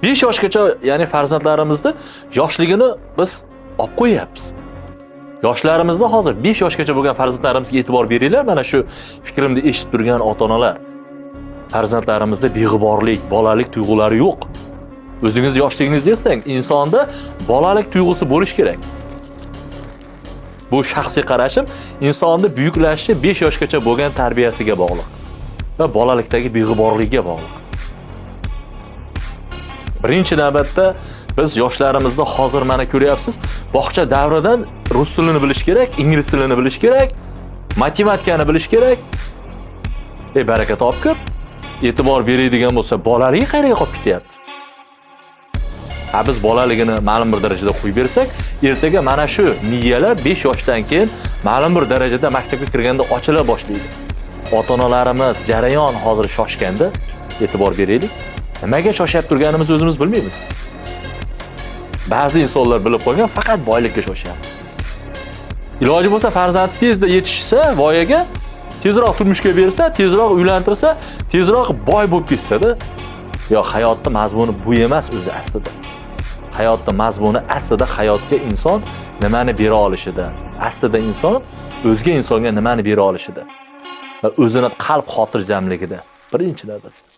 5 yoshgacha, ya'ni farzandlarimizni yoshligini biz olib qo'yapmiz. Yoshlarimizni hozir 5 yoshgacha bo'lgan farzandlarimizga e'tibor beringlar. Mana shu fikrimni eshitib turgan ota-onalar. Farzandlarimizda beg'uborlik, bolalik tuyg'ulari yo'q. O'zingiz yoshligingizni eslang, insonda bolalik tuyg'usi bo'lish kerak. Bu shaxsiy qarashim, insonni buyuklashishi 5 yoshgacha bo'lgan tarbiyasiga bog'liq va bolalikdagi beg'uborlikka bog'liq. Birinchi navbatda biz yoshlarimizni hozir mana ko'ryapsiz, bog'cha davridan rus tilini bilish kerak, ingliz tilini bilish kerak, matematikani bilish kerak. Baraka topib, e'tibor beradigan bo'lsa, bolaligi qayerga qolib ketyapti? Biz bolaligini ma'lum bir darajada qo'yib bersak, ertaga mana shu miyalar 5 yoshdan keyin ma'lum bir darajada maktabga kirganda ochila boshlaydi. Ota-onalarimiz jarayon hozir shoshganda e'tibor beraylik. Nimaga shoshib turganimizni o'zimiz bilmaymiz. Ba'zi insonlar bilib qo'ygan, faqat boylikka shoshyapmiz. Iloji bo'lsa farzand tezda yetishsa, voyaga tezroq turmushga bersa, tezroq uylantirsa, tezroq boy bo'lib ketsa-da, yo hayotning mazmuni bu emas o'zi aslida. Hayotning mazmuni aslida hayotga inson nimani bera olishida. Aslida inson o'zga insonga nimani bera olishida va o'zini qalb xotirjamligida. Birinchi navbatda